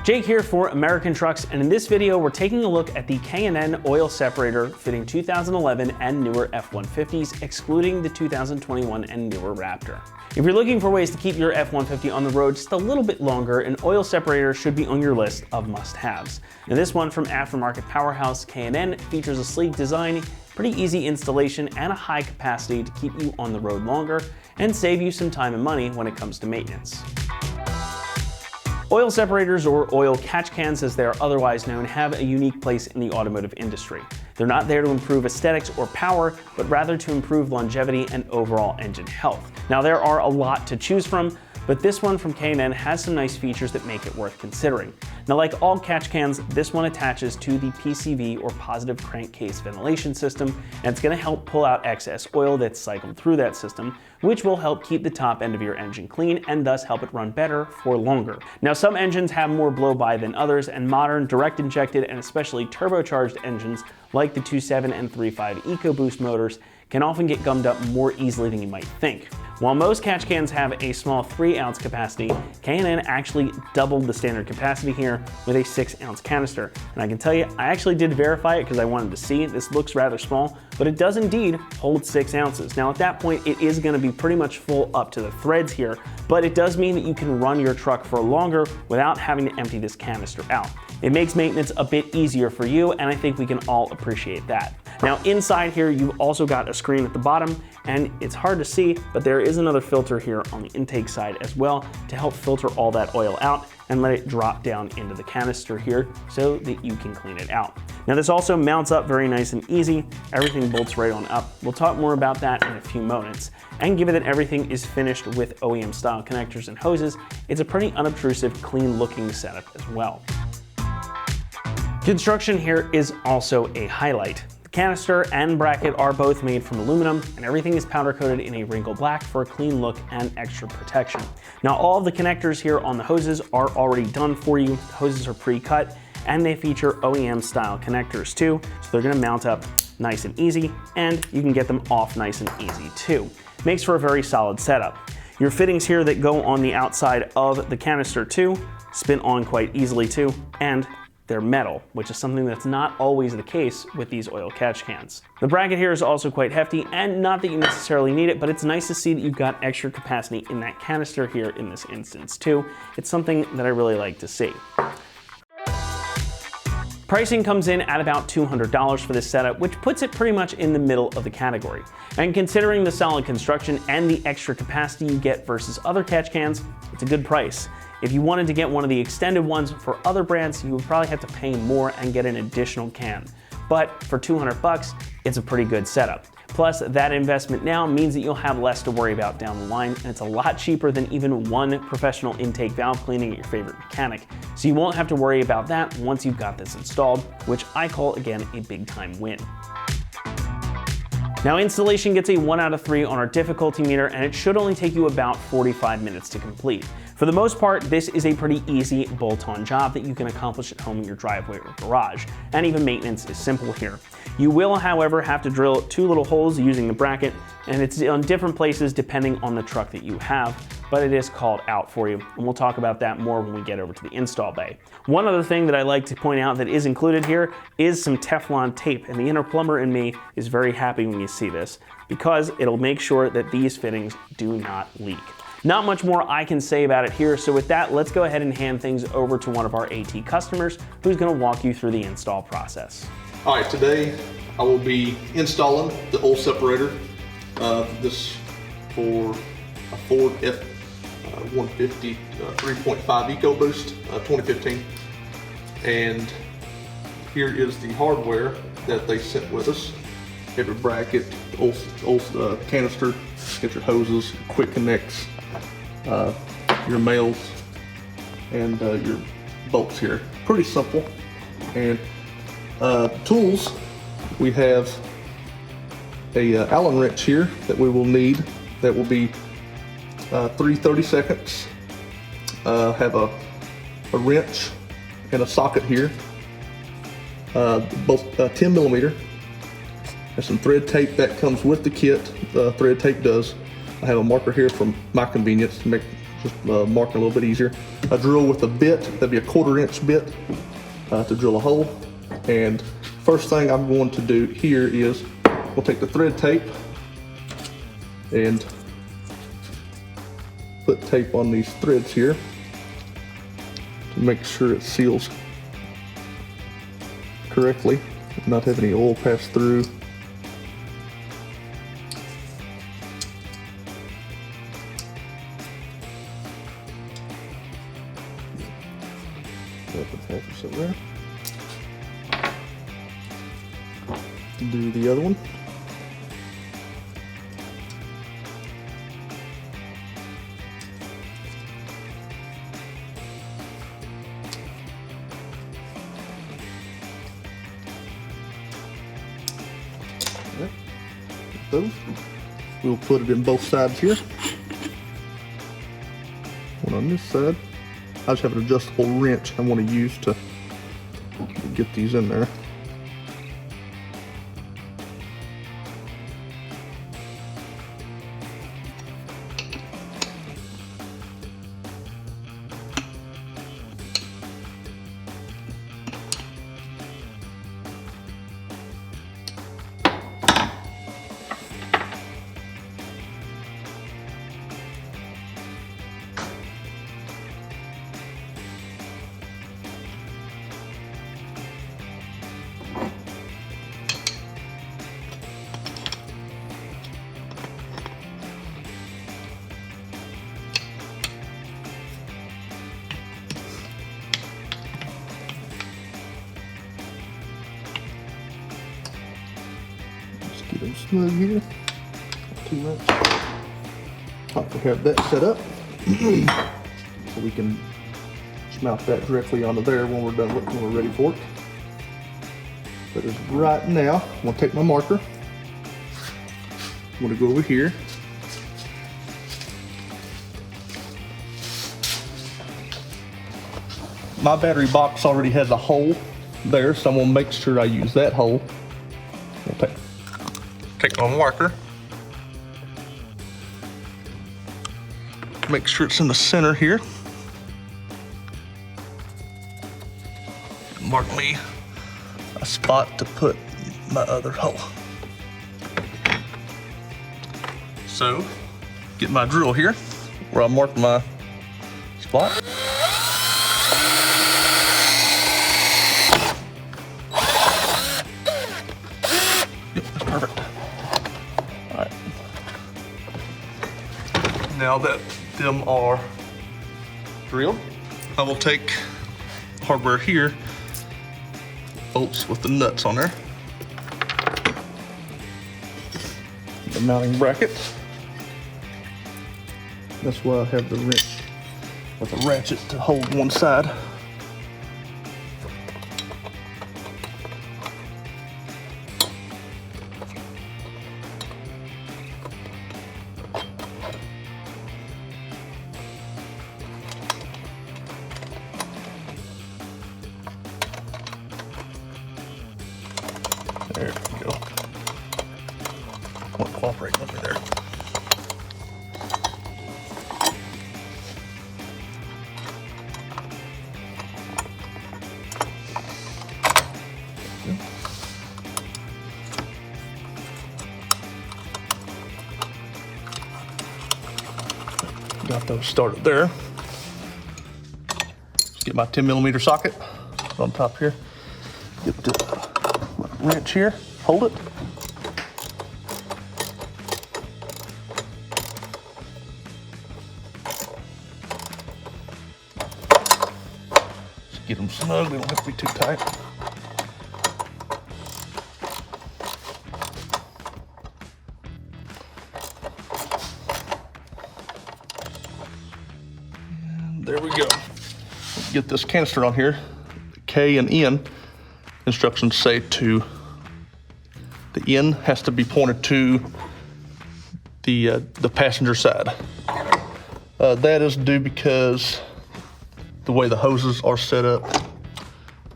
Jake here for American Trucks, and in this video we're taking a look at the K&N oil separator fitting 2011 and newer F-150s, excluding the 2021 and newer Raptor. If you're looking for ways to keep your F-150 on the road just a little bit longer, an oil separator should be on your list of must-haves. Now this one from aftermarket powerhouse K&N features a sleek design, pretty easy installation, and a high capacity to keep you on the road longer and save you some time and money when it comes to maintenance. Oil separators, or oil catch cans as they are otherwise known, have a unique place in the automotive industry. They're not there to improve aesthetics or power, but rather to improve longevity and overall engine health. Now there are a lot to choose from, but this one from K&N has some nice features that make it worth considering. Now, like all catch cans, this one attaches to the PCV, or positive crankcase ventilation system, and it's going to help pull out excess oil that's cycled through that system, which will help keep the top end of your engine clean and thus help it run better for longer. Now, some engines have more blow-by than others, and modern direct injected and especially turbocharged engines like the 2.7 and 3.5 EcoBoost motors can often get gummed up more easily than you might think. While most catch cans have a small 3-ounce capacity, K&N actually doubled the standard capacity here with a 6-ounce canister. And I can tell you, I actually did verify it because I wanted to see. This looks rather small, but it does indeed hold 6 ounces. Now at that point, it is going to be pretty much full up to the threads here, but it does mean that you can run your truck for longer without having to empty this canister out. It makes maintenance a bit easier for you, and I think we can all appreciate that. Now inside here, you've also got a screen at the bottom, and it's hard to see, but there is another filter here on the intake side as well to help filter all that oil out and let it drop down into the canister here so that you can clean it out. Now this also mounts up very nice and easy. Everything bolts right on up. We'll talk more about that in a few moments. And given that everything is finished with OEM style connectors and hoses, it's a pretty unobtrusive, clean looking setup as well. Construction here is also a highlight. The canister and bracket are both made from aluminum, and everything is powder coated in a wrinkle black for a clean look and extra protection. Now all of the connectors here on the hoses are already done for you. The hoses are pre-cut, and they feature OEM style connectors too, so they're gonna mount up nice and easy, and you can get them off nice and easy too. Makes for a very solid setup. Your fittings here that go on the outside of the canister too spin on quite easily too, and they're metal, which is something that's not always the case with these oil catch cans. The bracket here is also quite hefty, and not that you necessarily need it, but it's nice to see that you've got extra capacity in that canister here in this instance too. It's something that I really like to see. Pricing comes in at about $200 for this setup, which puts it pretty much in the middle of the category. And considering the solid construction and the extra capacity you get versus other catch cans, it's a good price. If you wanted to get one of the extended ones for other brands, you would probably have to pay more and get an additional can. But for 200 bucks, it's a pretty good setup. Plus, that investment now means that you'll have less to worry about down the line, and it's a lot cheaper than even one professional intake valve cleaning at your favorite mechanic. So you won't have to worry about that once you've got this installed, which I call, again, a big time win. Now installation gets a 1 out of 3 on our difficulty meter, and it should only take you about 45 minutes to complete. For the most part, this is a pretty easy bolt-on job that you can accomplish at home in your driveway or garage, and even maintenance is simple here. You will, however, have to drill 2 little holes using the bracket, and it's on different places depending on the truck that you have, but it is called out for you, and we'll talk about that more when we get over to the install bay. One other thing that I like to point out that is included here is some Teflon tape, and the inner plumber in me is very happy when you see this, because it'll make sure that these fittings do not leak. Not much more I can say about it here, so with that, let's go ahead and hand things over to one of our AT customers who's going to walk you through the install process. All right, today I will be installing the oil separator. This for a Ford F-150 3.5 EcoBoost 2015. And here is the hardware that they sent with us. Every bracket, oil canister, get your hoses, quick connects, your males, and your bolts here. Pretty simple. And tools, we have a Allen wrench here that we will need. That will be 3 30-seconds. Have a wrench and a socket here, both 10 millimeter. There's some thread tape that comes with the kit. The thread tape does. I have a marker here from my convenience to make just marking a little bit easier. I drill with a bit, that'd be a 1/4 inch bit to drill a hole. And first thing I'm going to do here is we'll take the thread tape and put tape on these threads here to make sure it seals correctly, not have any oil pass through. There. Do the other one. Those. We'll put it in both sides here. One on this side. I just have an adjustable wrench I want to use to get these in there. Get them snug here. Not too much. We have that set up so we can just mount that directly onto there when we're done, when we're ready for it. But as right now, I'm gonna take my marker. I'm gonna go over here. My battery box already has a hole there, so I'm gonna make sure I use that hole. I'll take my marker. Make sure it's in the center here. Mark me a spot to put my other hole. So, get my drill here, where I mark my spot. Yep, that's perfect. All right. Now that them are drilled, I will take hardware here, bolts with the nuts on there, the mounting bracket. That's why I have the wrench with a ratchet to hold one side. There we go. Won't cooperate with me there. Got those started there. Just get my 10mm socket on top here. Get the wrench here, hold it. Just get them snug, they don't have to be too tight. And there we go. Get this canister on here. K and N instructions say to the end has to be pointed to the passenger side. That is due because the way the hoses are set up,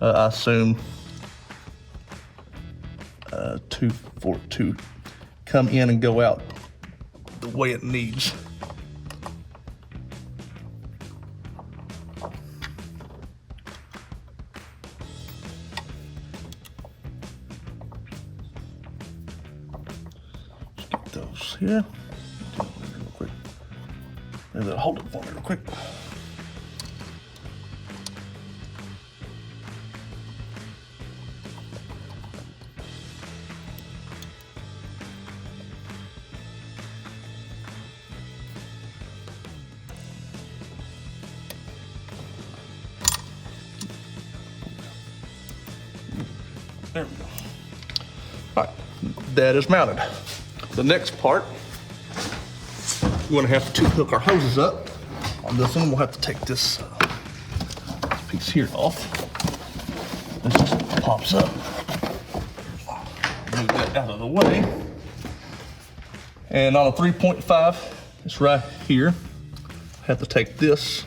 I assume for it to come in and go out the way it needs. here. Real quick. Maybe they'll hold it for me real quick. There we go. All right, that is mounted. The next part, we're gonna have to hook our hoses up. On this one, we'll have to take this piece here off. This just pops up. Move that out of the way. And on a 3.5, it's right here. Have to take this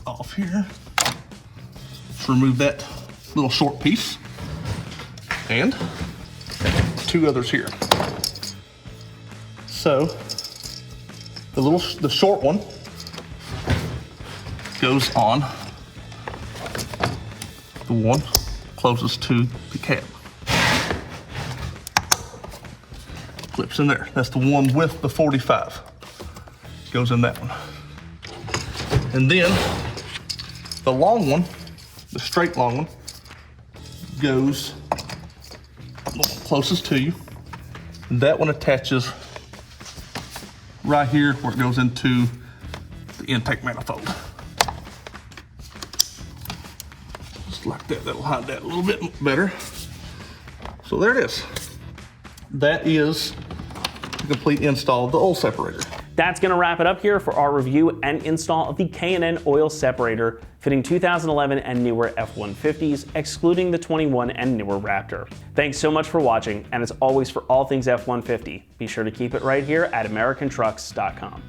off here. Let's remove that little short piece and two others here. So the short one goes on the one closest to the cab. Clips in there. That's the one with the 45. Goes in that one. And then the long one, the straight long one, goes closest to you. And that one attaches right here where it goes into the intake manifold. Just like that, that'll hide that a little bit better. So there it is. That is the complete install of the oil separator. That's going to wrap it up here for our review and install of the K&N oil separator fitting 2011 and newer F-150s, excluding the 21 and newer Raptor. Thanks so much for watching, and as always for all things F-150, be sure to keep it right here at AmericanTrucks.com.